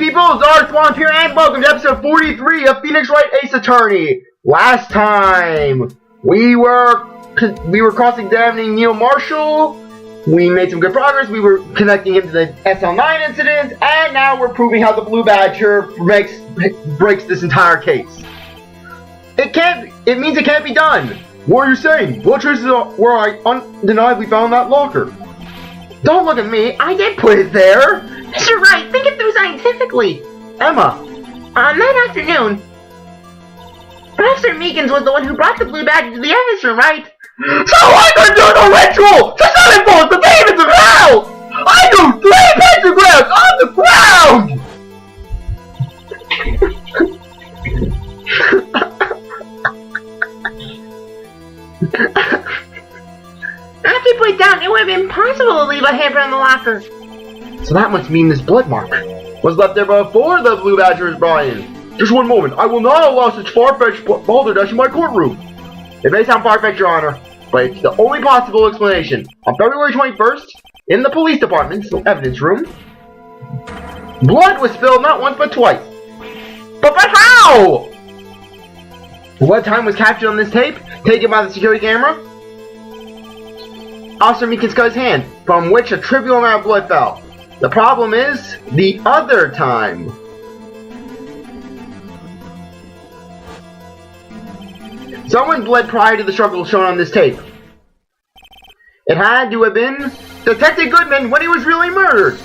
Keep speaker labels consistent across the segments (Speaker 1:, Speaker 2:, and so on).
Speaker 1: people, CzarThwomp here, and welcome to episode 43 of Phoenix Wright Ace Attorney. Last time, we were cross-examining Neil Marshall. We made some good progress. We were connecting him to the SL9 incident, and now we're proving how the Blue Badger breaks this entire case. It means it can't be done. What are you saying? Blood traces were undeniably found in that locker. Don't look at me. I did put it there.
Speaker 2: Mr. Wright, think it through scientifically.
Speaker 1: Emma.
Speaker 2: On that afternoon, Professor Meekins was the one who brought the Blue Badger to the evidence room, right?
Speaker 1: So I could do the ritual to summon the demons of hell! I do 3 pentagrams on the ground!
Speaker 2: After he put it down, it would have been impossible to leave a handprint on the locker.
Speaker 1: So that must mean this blood mark was left there before the Blue Badger was brought in. Just one moment. I will not allow such far-fetched balderdash in my courtroom. It may sound far-fetched, Your Honor, but it's the only possible explanation. On February 21st, in the police department's evidence room, blood was spilled not once but twice. But how? What time was captured on this tape, taken by the security camera? Officer Meekins cut his hand, from which a trivial amount of blood fell. The problem is, the other time. Someone bled prior to the struggle shown on this tape. It had to have been Detective Goodman when he was really murdered.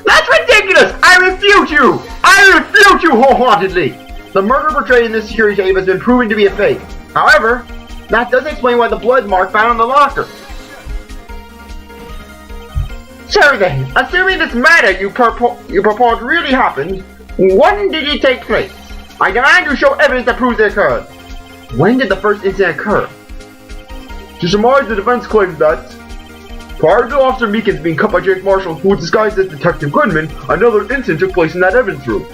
Speaker 1: That's ridiculous! I refute you! I refute you wholeheartedly! The murder portrayed in this security tape has been proven to be a fake. However, that does explain why the blood mark found on the locker. So then, assuming this matter you propose really happened, when did it take place? I demand you show evidence that proves it occurred. When did the first incident occur? To surmise, the defense claims that prior to Officer Meekins being cut by James Marshall, who was disguised as Detective Goodman, another incident took place in that evidence room.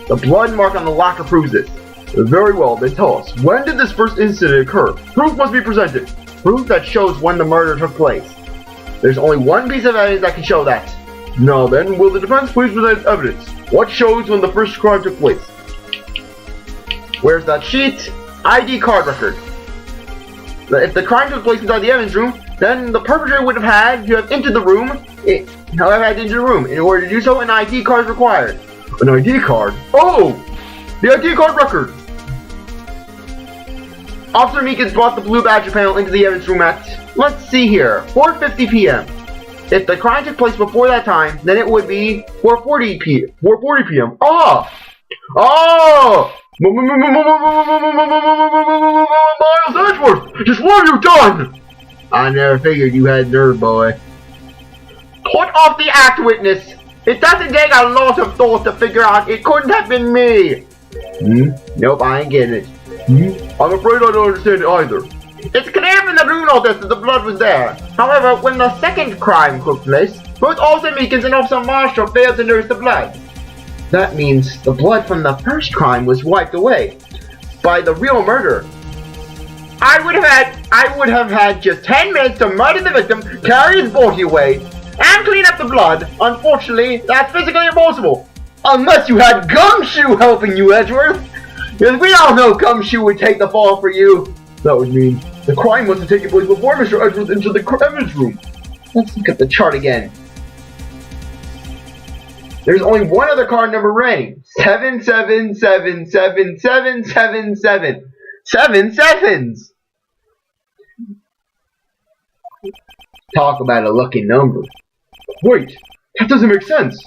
Speaker 1: The blood mark on the locker proves this. Very well, then tell us, when did this first incident occur? Proof must be presented. Proof that shows when the murder took place. There's only one piece of evidence that can show that. Now then, will the defense please present evidence? What shows when the first crime took place? Where's that sheet? ID card record. If the crime took place inside the evidence room, then the perpetrator would have had to have entered the room. In order to do so, an ID card is required. An ID card? Oh! The ID card record! Officer Meekins brought the Blue Badger panel into the evidence room at, let's see here, 4:50 p.m. If the crime took place before that time, then it would be 4:40 p.m. Ah! Oh! Miles Edgeworth! Just what have you done? I never figured you had nerve, boy. Put off the act, witness! It doesn't take a lot of thought to figure out it couldn't have been me! Nope, I ain't getting it. I'm afraid I don't understand it either. It's clear from the blue notice that the blood was there. However, when the second crime took place, both Officer Meekins and Officer Marshall failed to notice the blood. That means the blood from the first crime was wiped away by the real murderer. I would have had just 10 minutes to murder the victim, carry his body away, and clean up the blood. Unfortunately, that's physically impossible. Unless you had Gumshoe helping you, Edgeworth. Because we all know Gumshoe would take the fall for you. That would mean the crime must have taken place before Mr. Edgeworth entered the evidence room. Let's look at the chart again. There's only one other card number remaining. 7777777. 7 sevens! Talk about a lucky number. Wait, that doesn't make sense.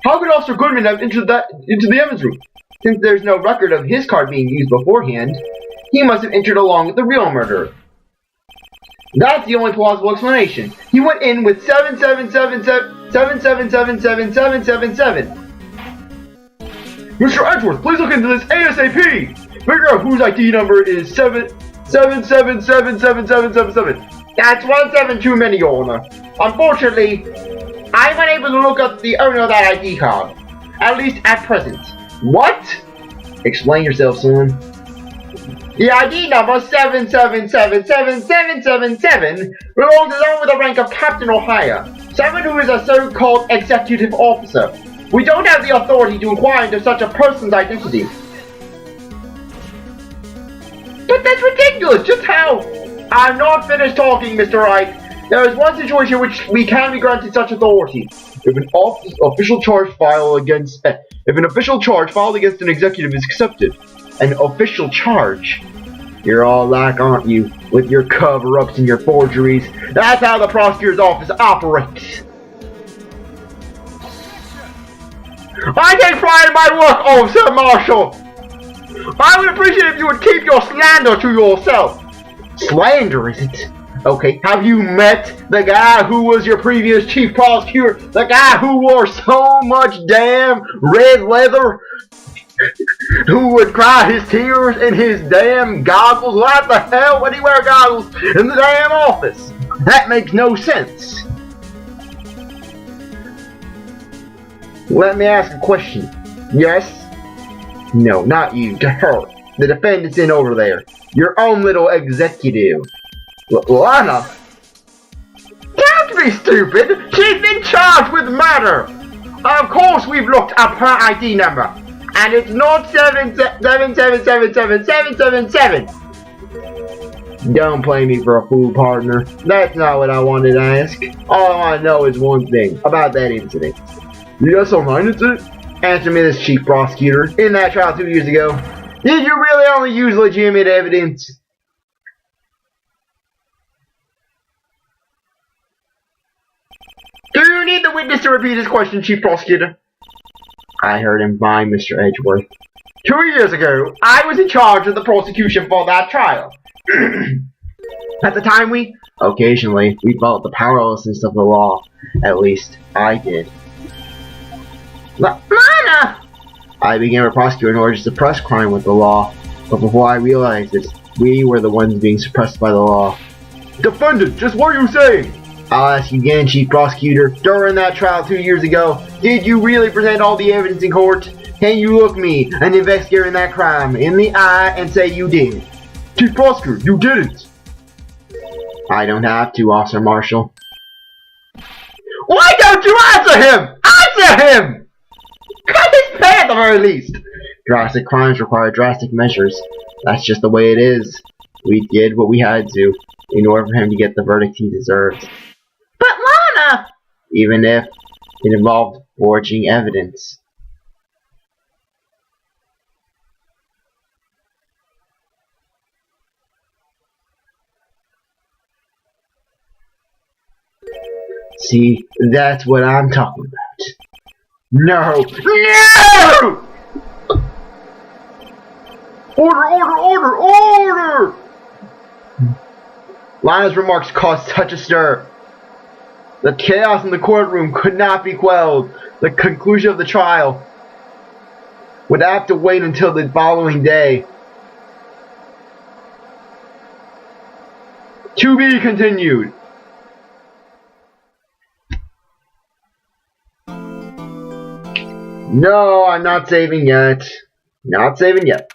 Speaker 1: How could Officer Goodman have entered into the evidence room? Since there's no record of his card being used beforehand, he must have entered along with the real murderer. That's the only plausible explanation. He went in with 777777777. Mr. Edgeworth, please look into this ASAP! Figure out whose ID number is 7777777. That's 1 7 too many, Your Honor. Unfortunately, I'm unable to look up the owner of that ID card. At least at present. What? Explain yourself, son. The ID number 7777777 belongs to someone with the rank of Captain or higher. Someone who is a so-called executive officer. We don't have the authority to inquire into such a person's identity. But that's ridiculous! Just how? I'm not finished talking, Mr. Wright. There is one situation in which we can be granted such authority. If an official charge filed against an executive is accepted. An official charge? You're all like, aren't you? With your cover-ups and your forgeries. That's how the prosecutor's office operates. I take pride in my work, Officer Marshall. I would appreciate if you would keep your slander to yourself. Slander, is it? Okay, have you met the guy who was your previous chief prosecutor? The guy who wore so much damn red leather? Who would cry his tears in his damn goggles? What the hell would he wear goggles in the damn office? That makes no sense. Let me ask a question. Yes? No, not you. To her. The defendant's in over there. Your own little executive. Lana? Don't be stupid! She's been charged with murder! Of course we've looked up her ID number. And it's not 7777777. Don't play me for a fool, partner. That's not what I wanted to ask. All I want to know is one thing about that incident. The SL9 incident? Answer me this, Chief Prosecutor. In that trial 2 years ago, did you really only use legitimate evidence? Do you need the witness to repeat his question, Chief Prosecutor? I heard him fine, Mr. Edgeworth. 2 years ago, I was in charge of the prosecution for that trial. At the time occasionally, we felt the powerlessness of the law. At least, I did. Lana! I began a prosecutor in order to suppress crime with the law. But before I realized it, we were the ones being suppressed by the law. Defendant, just what are you saying? I'll ask you again, Chief Prosecutor. During that trial 2 years ago, did you really present all the evidence in court? Can you look me, an investigator in that crime, in the eye and say you did? Chief Prosecutor, you didn't. I don't have to, Officer Marshall. Why don't you answer him? Answer him! Cut his pay at the very least. Drastic crimes require drastic measures. That's just the way it is. We did what we had to, in order for him to get the verdict he deserves. But Lana! Even if it involved forging evidence. See, that's what I'm talking about. No! No! Order! Lana's remarks caused such a stir. The chaos in the courtroom could not be quelled. The conclusion of the trial would have to wait until the following day. To be continued. No, I'm not saving yet. Not saving yet.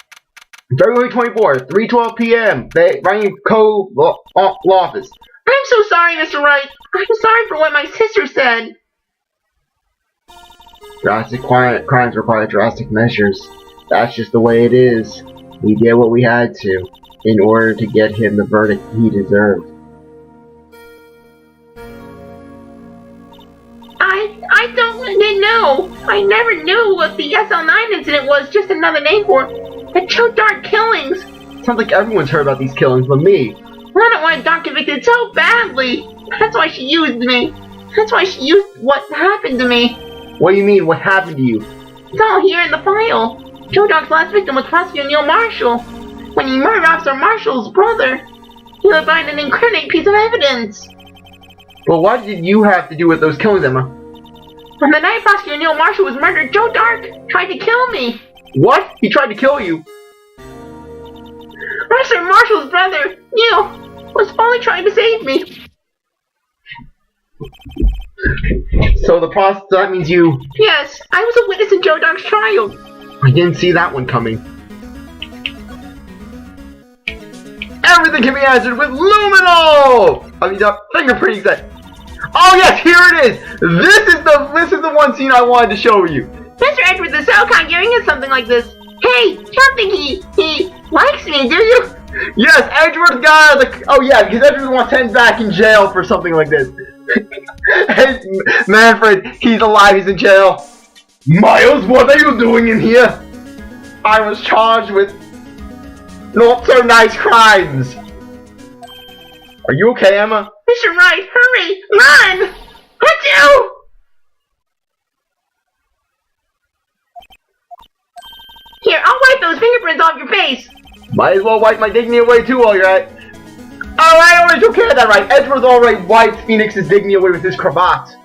Speaker 1: February 24th, 3:12 p.m. Writing law office.
Speaker 2: I'm so sorry, Mr. Wright. I'm sorry for what my sister said.
Speaker 1: Drastic crimes require drastic measures. That's just the way it is. We did what we had to, in order to get him the verdict he deserved.
Speaker 2: I didn't know. I never knew what the SL9 incident was, just another name for the two dark killings.
Speaker 1: Sounds like everyone's heard about these killings but me.
Speaker 2: Lana wanted Doc convicted so badly. That's why she used me. That's why she used what happened to me.
Speaker 1: What do you mean, what happened to you?
Speaker 2: It's all here in the file. Joe Doc's last victim was Prosecutor Neil Marshall. When he murdered Officer Marshall's brother, he left behind an incriminating piece of evidence.
Speaker 1: But what did you have to do with those killings, Emma?
Speaker 2: On the night Prosecutor Neil Marshall was murdered, Joe Dark tried to kill me.
Speaker 1: What? He tried to kill you?
Speaker 2: Officer Marshall's brother, Neil, was only trying to save me.
Speaker 1: So that means you...
Speaker 2: Yes, I was a witness in Joe Dark's trial.
Speaker 1: I didn't see that one coming. Everything can be answered with luminol! I mean, fingerprinting set. Oh yes, here it is! This is the one scene I wanted to show you.
Speaker 2: Mr. Edwards is so kind giving us something like this. Hey, don't think he likes me, do you?
Speaker 1: Yes, Edward got oh yeah, because Edward wants him back in jail for something like this. Hey, Manfred, he's alive, he's in jail. Miles, what are you doing in here? I was charged with not so nice crimes. Are you okay, Emma?
Speaker 2: Mr. Wright, hurry! Run! Achoo! Here, I'll wipe those fingerprints off your face.
Speaker 1: Might as well wipe my dignity away too while you're at it. Oh, I already took care of that, right? Edward's already wiped Phoenix's dignity away with his cravat.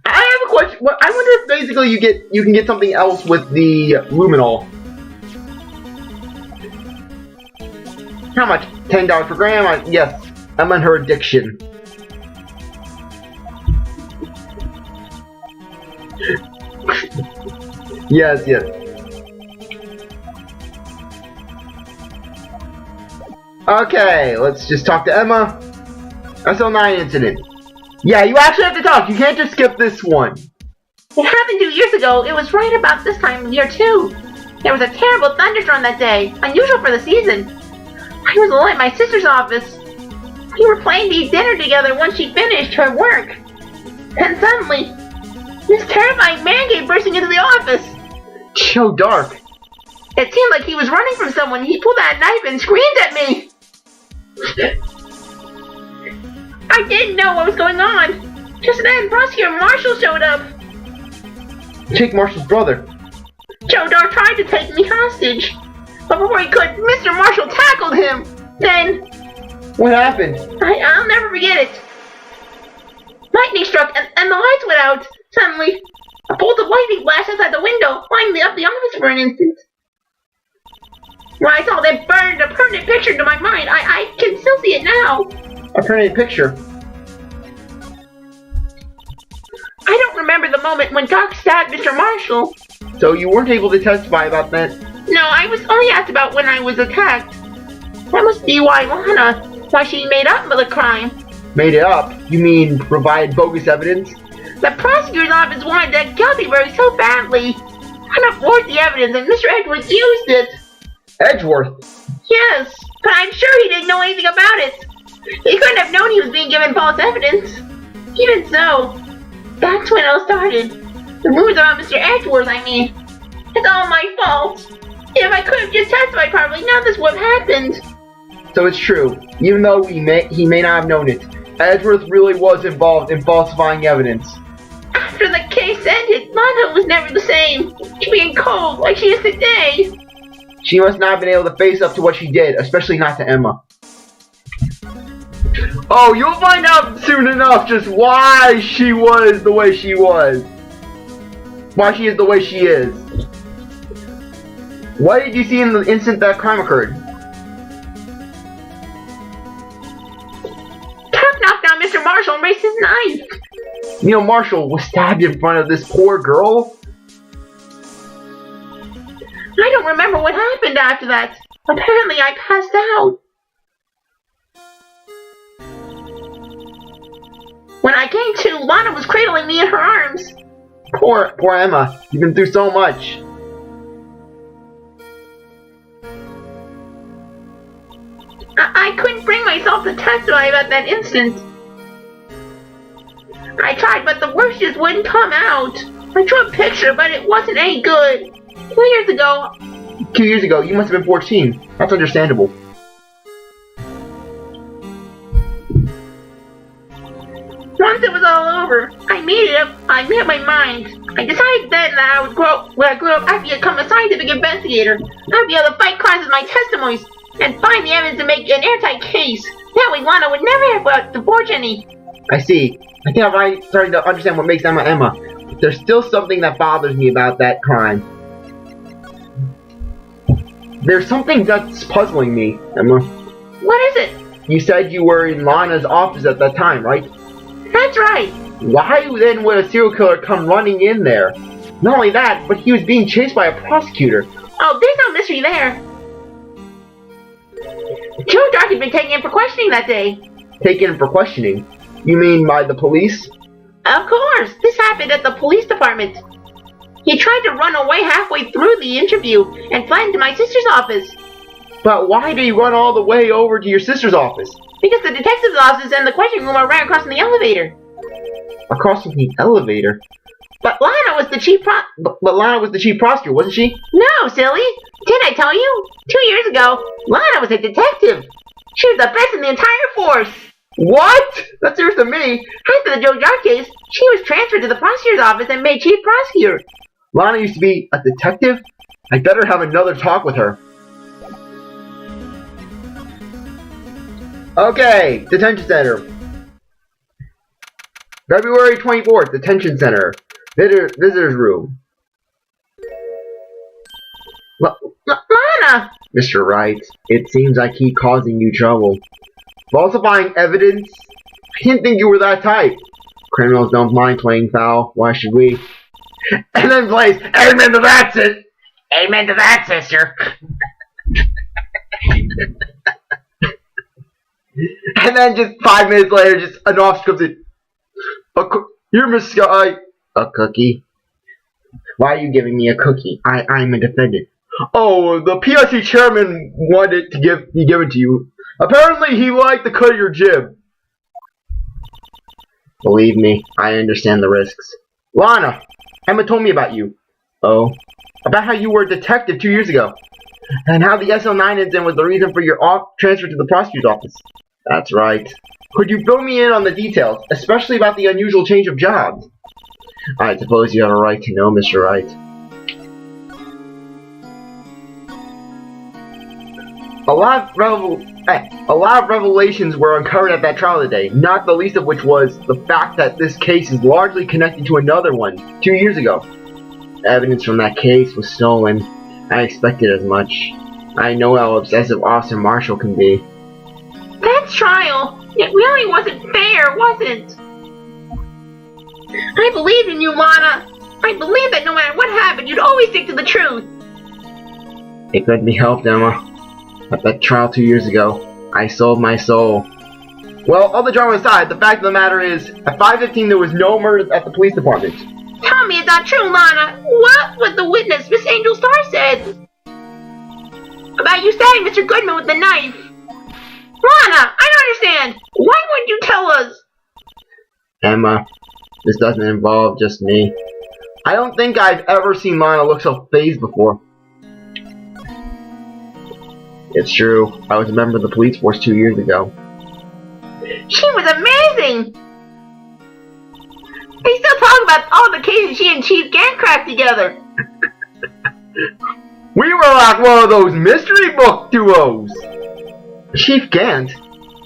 Speaker 1: I have a question. I wonder if basically you can get something else with the luminol. How much? $10 per gram? Yes. I'm on her addiction. Yes, yes. Okay, let's just talk to Emma. SL9 incident. Yeah, you actually have to talk. You can't just skip this one.
Speaker 2: It happened 2 years ago. It was right about this time of year too. There was a terrible thunderstorm that day, unusual for the season. I was alone at my sister's office. We were planning to eat dinner together once she finished her work. And suddenly, this terrifying man came bursting into the office.
Speaker 1: So dark.
Speaker 2: It seemed like he was running from someone. He pulled out a knife and screamed at me. I didn't know what was going on. Just then, Prosecutor Marshall showed up.
Speaker 1: Take Marshall's brother.
Speaker 2: Joe Dar tried to take me hostage. But before he could, Mr. Marshall tackled him. Then...
Speaker 1: What happened?
Speaker 2: I'll never forget it. Lightning struck and the lights went out. Suddenly, a bolt of lightning flashed outside the window, lighting up the office for an instant. When I saw that burned a permanent picture to my mind, I can still see it now.
Speaker 1: A permanent picture?
Speaker 2: I don't remember the moment when Doc stabbed Mr. Marshall.
Speaker 1: So you weren't able to testify about that?
Speaker 2: No, I was only asked about when I was attacked. That must be why she made up for the crime.
Speaker 1: Made it up? You mean provide bogus evidence?
Speaker 2: The prosecutor's office wanted that guilty verdict so badly. I forged the evidence and Mr. Edwards used it.
Speaker 1: Edgeworth?
Speaker 2: Yes, but I'm sure he didn't know anything about it. He couldn't have known he was being given false evidence. Even so, that's when it all started. The rumors about Mr. Edgeworth, I mean. It's all my fault. If I could have just testified properly, none of this would have happened.
Speaker 1: So it's true. Even though he may not have known it, Edgeworth really was involved in falsifying evidence.
Speaker 2: After the case ended, Lana was never the same. She being cold like she is today.
Speaker 1: She must not have been able to face up to what she did, especially not to Emma. Oh, you'll find out soon enough just why she was the way she was. Why she is the way she is. What did you see in the instant that crime occurred?
Speaker 2: Tuck knocked down Mr. Marshall and raised his knife.
Speaker 1: You know, Marshall was stabbed in front of this poor girl?
Speaker 2: I don't remember what happened after that. Apparently I passed out. When I came to, Lana was cradling me in her arms.
Speaker 1: Poor Emma. You've been through so much.
Speaker 2: I couldn't bring myself to testify about that instant. I tried, but the words just wouldn't come out. I drew a picture, but it wasn't any good. 2 years ago...
Speaker 1: 2 years ago, you must have been 14. That's understandable.
Speaker 2: Once it was all over, I made up my mind. I decided then that when I grew up, I'd become a scientific investigator. I'd be able to fight crimes with my testimonies and find the evidence to make an airtight case. That way Lana would never have to forge any.
Speaker 1: I see. I think I'm starting to understand what makes Emma Emma. There's still something that bothers me about that crime. There's something that's puzzling me, Emma.
Speaker 2: What is it?
Speaker 1: You said you were in Lana's office at that time, right?
Speaker 2: That's right.
Speaker 1: Why then would a serial killer come running in there? Not only that, but he was being chased by a prosecutor.
Speaker 2: Oh, there's no mystery there. Joe Dark had been taken in for questioning that day.
Speaker 1: Taken for questioning? You mean by the police?
Speaker 2: Of course, this happened at the police department. He tried to run away halfway through the interview and fled into my sister's office.
Speaker 1: But why did he run all the way over to your sister's office?
Speaker 2: Because the detective's office and the questioning room are right across from the elevator.
Speaker 1: Across from the elevator?
Speaker 2: But Lana was the chief
Speaker 1: But Lana was the chief prosecutor, wasn't she?
Speaker 2: No, silly. Didn't I tell you? 2 years ago, Lana was a detective. She was the best in the entire force.
Speaker 1: What? That's serious to me.
Speaker 2: After the Joe Jar case, she was transferred to the prosecutor's office and made chief prosecutor.
Speaker 1: Lana used to be a detective? I better have another talk with her. Okay, detention center. February 24th, detention center. Visitor's room.
Speaker 2: Lana!
Speaker 1: Mr. Wright, it seems I keep causing you trouble. Falsifying evidence? I didn't think you were that type. Criminals don't mind playing foul. Why should we? And then plays Amen to that, sis.
Speaker 2: Amen to that, sister.
Speaker 1: And then just 5 minutes later, just an officer comes in. You're Miss Sky. A cookie? Why are you giving me a cookie? I'm a defendant. Oh, the PIC chairman wanted to be given to you. Apparently, he liked the cut of your jib. Believe me, I understand the risks. Lana, Emma told me about you. Oh? About how you were a detective 2 years ago. And how the SL9 incident was the reason for your transfer to the prosecutor's office. That's right. Could you fill me in on the details, especially about the unusual change of jobs? I suppose you have a right to know, Mr. Wright. A lot of revelations were uncovered at that trial today, not the least of which was the fact that this case is largely connected to another one 2 years ago. Evidence from that case was stolen. I expected as much. I know how obsessive Officer Marshall can be.
Speaker 2: That trial, it really wasn't fair, was it? I believed in you, Lana. I believed that no matter what happened, you'd always stick to the truth.
Speaker 1: It couldn't be helped, Emma. At that trial 2 years ago, I sold my soul. Well, all the drama aside, the fact of the matter is, at 5:15 there was no murders at the police department.
Speaker 2: Tell me it's not true, Lana. What was the witness Miss Angel Star said? About you stabbing Mr. Goodman with the knife. Lana, I don't understand. Why wouldn't you tell us?
Speaker 1: Emma, this doesn't involve just me. I don't think I've ever seen Lana look so fazed before. It's true. I was a member of the police force 2 years ago.
Speaker 2: She was amazing! They still talk about all the cases she and Chief Gant cracked together.
Speaker 1: We were like one of those mystery book duos. Chief Gant?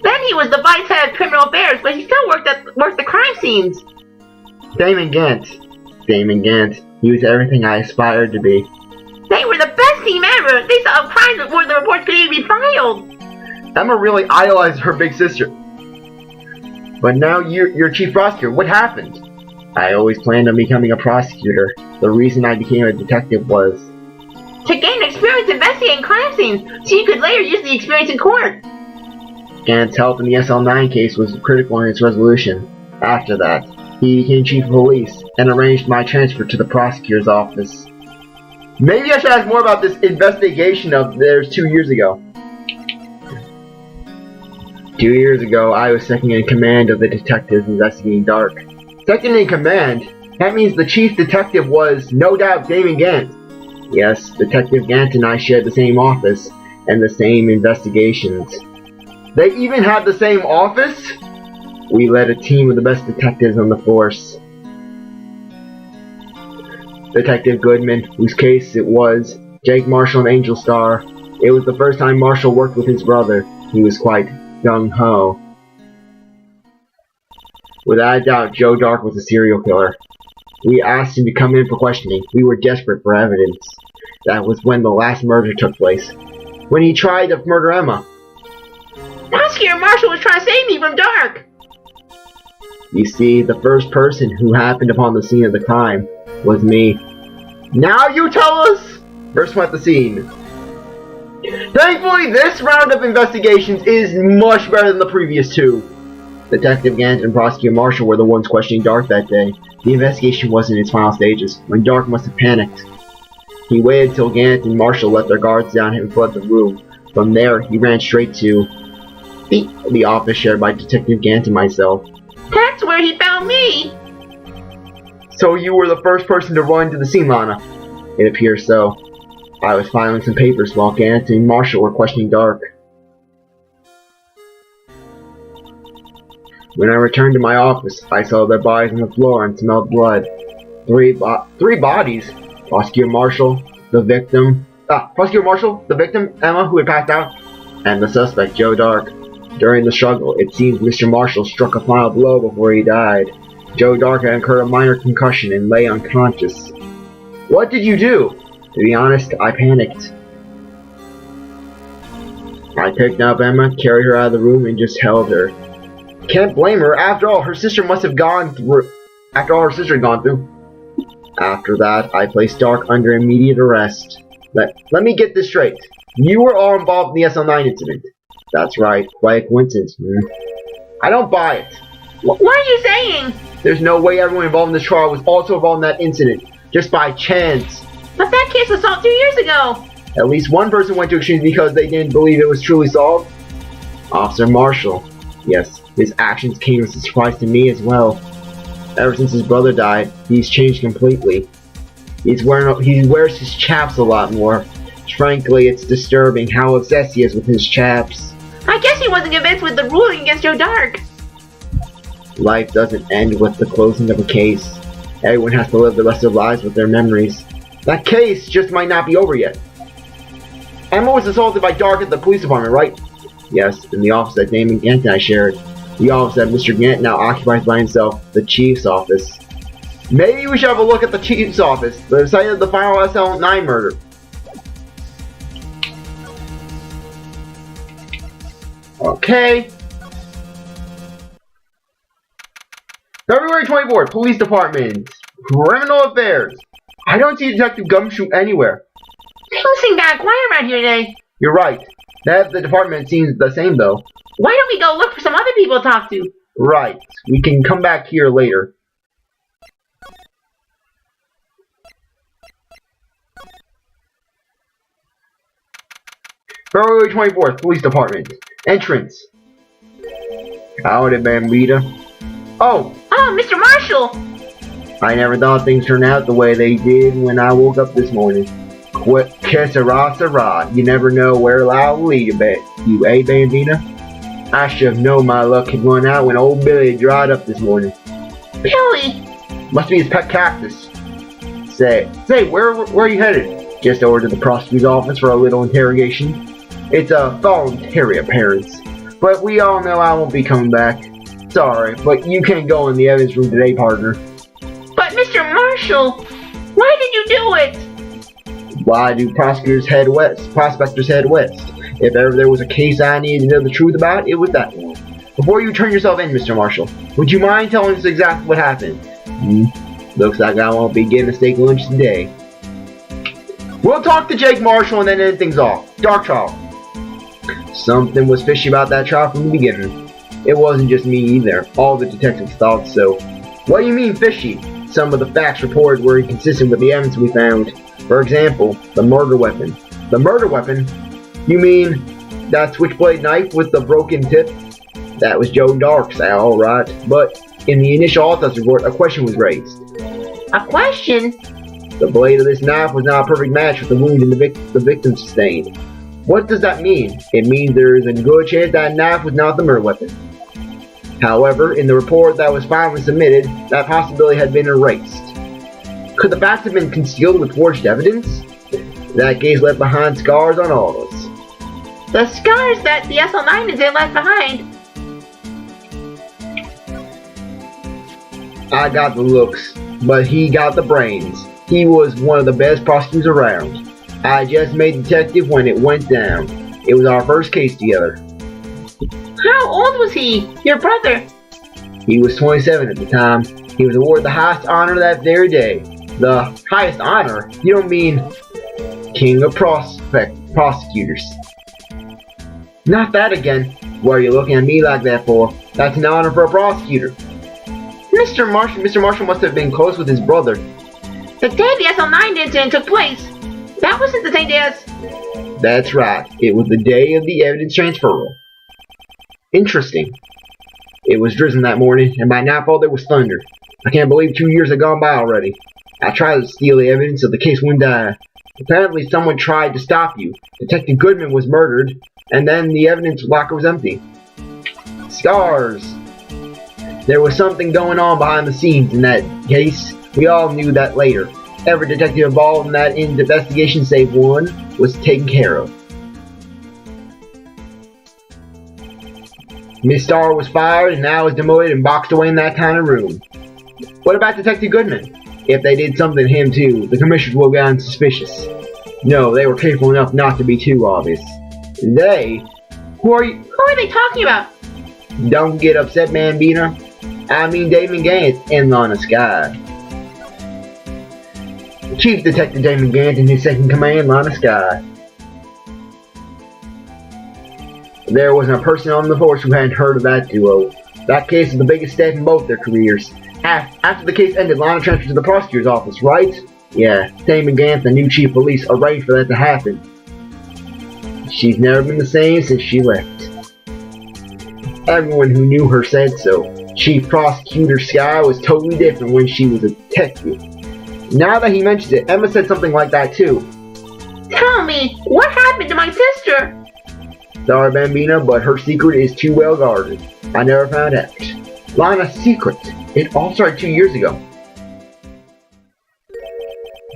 Speaker 2: Then he was the vice head of criminal affairs, but he still worked the crime scenes.
Speaker 1: Damon Gant. Damon Gant. He was everything I aspired to be.
Speaker 2: They were the best team ever. They solved crimes before the reports could even be filed.
Speaker 1: Emma really idolized her big sister. But now you're chief prosecutor. What happened? I always planned on becoming a prosecutor. The reason I became a detective was
Speaker 2: to gain experience investigating crime scenes, so you could later use the experience in court.
Speaker 1: Gant's help in the SL9 case was critical in its resolution. After that, he became chief of police and arranged my transfer to the prosecutor's office. Maybe I should ask more about this investigation of theirs 2 years ago. 2 years ago, I was second in command of the detectives investigating Dark. Second in command? That means the chief detective was, no doubt, Damon Gant. Yes, Detective Gant and I shared the same office, and the same investigations. They even had the same office? We led a team of the best detectives on the force. Detective Goodman, whose case it was, Jake Marshall and Angel Star. It was the first time Marshall worked with his brother. He was quite gung-ho. Without a doubt, Joe Dark was a serial killer. We asked him to come in for questioning. We were desperate for evidence. That was when the last murder took place. When he tried to murder Emma.
Speaker 2: Prosecutor Marshall was trying to save me from Dark.
Speaker 1: You see, the first person who happened upon the scene of the crime was me. Now you tell us! First one at the scene. Thankfully, this round of investigations is much better than the previous two. Detective Gant and Prosecutor Marshall were the ones questioning Dark that day. The investigation was in its final stages, when Dark must have panicked. He waited till Gant and Marshall let their guards down and fled the room. From there, he ran straight to the office shared by Detective Gant and myself.
Speaker 2: That's where he found me!
Speaker 1: So you were the first person to run to the scene, Lana? It appears so. I was filing some papers while Gant and Marshall were questioning Dark. When I returned to my office, I saw their bodies on the floor and smelled blood. Three bodies. Prosecutor Marshall, the victim, Emma, who had passed out, and the suspect, Joe Dark. During the struggle, it seems Mr. Marshall struck a final blow before he died. Joe Dark had incurred a minor concussion and lay unconscious. What did you do? To be honest, I panicked. I picked up Emma, carried her out of the room, and just held her. Can't blame her. After all, her sister had gone through. After that, I placed Dark under immediate arrest. Let me get this straight. You were all involved in the SL9 incident. That's right. Quite a coincidence. I don't buy it.
Speaker 2: What are you saying?
Speaker 1: There's no way everyone involved in this trial was also involved in that incident. Just by chance.
Speaker 2: But that case was solved 2 years ago.
Speaker 1: At least one person went to extremes because they didn't believe it was truly solved. Officer Marshall. Yes, his actions came as a surprise to me as well. Ever since his brother died, he's changed completely. He wears his chaps a lot more. Frankly, it's disturbing how obsessed he is with his chaps.
Speaker 2: I guess he wasn't convinced with the ruling against Joe Dark.
Speaker 1: Life doesn't end with the closing of a case. Everyone has to live the rest of their lives with their memories. That case just might not be over yet. Emma was assaulted by Dark at the police department, right? Yes, in the office that Damon Gant and I shared. The office that Mr. Gant now occupies by himself, the Chief's office. Maybe we should have a look at the Chief's office, the site of the final SL9 murder. Okay. February 24th, Police Department. Criminal Affairs. I don't see Detective Gumshoe anywhere.
Speaker 2: Things seem kind of quiet around here today.
Speaker 1: You're right. That the department seems the same though.
Speaker 2: Why don't we go look for some other people to talk to?
Speaker 1: Right. We can come back here later. February 24th, Police Department. Entrance. Howdy, Bambita. Oh!
Speaker 2: Oh, Mr. Marshall!
Speaker 1: I never thought things turned out the way they did when I woke up this morning. Que sera, you never know where life will lead you, Bambina? I should have known my luck had run out when old Billy dried up this morning.
Speaker 2: Billy?
Speaker 1: Must be his pet cactus. Say, where are you headed? Just over to the prosecutor's office for a little interrogation. It's a voluntary appearance, but we all know I won't be coming back. Sorry, but you can't go in the evidence room today, partner.
Speaker 2: But Mr. Marshall, why did you do it?
Speaker 1: Why do prospectors head west? If ever there was a case I needed to know the truth about, it was that one. Before you turn yourself in, Mr. Marshall, would you mind telling us exactly what happened? Looks like I won't be getting a steak lunch today. We'll talk to Jake Marshall and then end things off. Dark trial. Something was fishy about that trial from the beginning. It wasn't just me either. All the detectives thought so. What do you mean fishy? Some of the facts reported were inconsistent with the evidence we found. For example, the murder weapon. The murder weapon? You mean that switchblade knife with the broken tip? That was Joe Dark's, alright. But in the initial autopsy report, a question was raised.
Speaker 2: A question?
Speaker 1: The blade of this knife was not a perfect match with the wound the victim sustained. What does that mean? It means there is a good chance that knife was not the murder weapon. However, in the report that was finally submitted, that possibility had been erased. Could the facts have been concealed with forged evidence? That case left behind scars on all of us.
Speaker 2: The scars that the SL9 is left behind.
Speaker 1: I got the looks, but he got the brains. He was one of the best prosecutors around. I just made detective when it went down. It was our first case together.
Speaker 2: How old was he, your brother?
Speaker 1: He was 27 at the time. He was awarded the highest honor that very day. The highest honor? You don't mean King of Prosecutors. Not that again. What are you looking at me like that for? That's an honor for a prosecutor. Mr. Marshall must have been close with his brother.
Speaker 2: The day the SL9 incident took place, that wasn't the same day as...
Speaker 1: That's right. It was the day of the evidence transferal. Interesting. It was drizzling that morning, and by nightfall there was thunder. I can't believe 2 years had gone by already. I tried to steal the evidence so the case wouldn't die. Apparently someone tried to stop you. Detective Goodman was murdered, and then the evidence locker was empty. Scars. There was something going on behind the scenes in that case. We all knew that later. Every detective involved in that investigation save one was taken care of. Miss Starr was fired and now is demoted and boxed away in that kind of room. What about Detective Goodman? If they did something to him too, the commissioners would have gotten suspicious. No, they were careful enough not to be too obvious. They? Who are you?
Speaker 2: Who are they talking about?
Speaker 1: Don't get upset, Bambina. I mean Damon Gant and Lana Sky. Chief Detective Damon Gant and his second command, Lana Sky. There wasn't a person on the force who hadn't heard of that duo. That case is the biggest step in both their careers. After the case ended, Lana transferred to the prosecutor's office, right? Yeah, Damon Gant, the new chief of police, arranged for that to happen. She's never been the same since she left. Everyone who knew her said so. Chief Prosecutor Sky was totally different when she was a detective. Now that he mentions it, Emma said something like that too.
Speaker 2: Tell me, what happened to my sister?
Speaker 1: Sorry, Bambina, but her secret is too well guarded. I never found out. Lana's secret. It all started 2 years ago.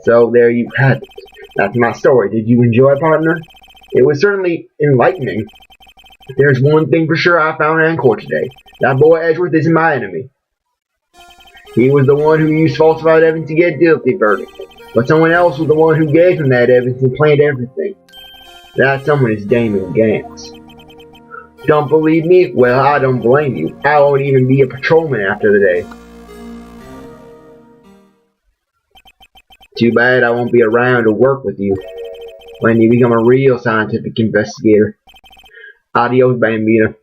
Speaker 1: So there you had it. That's my story. Did you enjoy, partner? It was certainly enlightening. There's one thing for sure I found out in court today. That boy Edgeworth isn't my enemy. He was the one who used falsified evidence to get a guilty verdict. But someone else was the one who gave him that evidence and planned everything. That someone is Damon Gant. Don't believe me? Well, I don't blame you. I won't even be a patrolman after the day. Too bad I won't be around to work with you when you become a real scientific investigator. Adios, Bambina.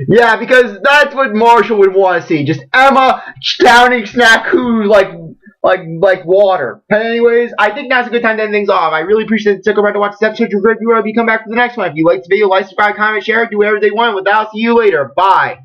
Speaker 1: Yeah, because that's what Marshall would want to see. Just Emma downing snacks like water. But anyways, I think that's a good time to end things off. I really appreciate it. Stick around to watch this episode. You're great viewer. I'll be coming back for the next one. If you like the video, like, subscribe, comment, share, do whatever they want. With that, I'll see you later. Bye.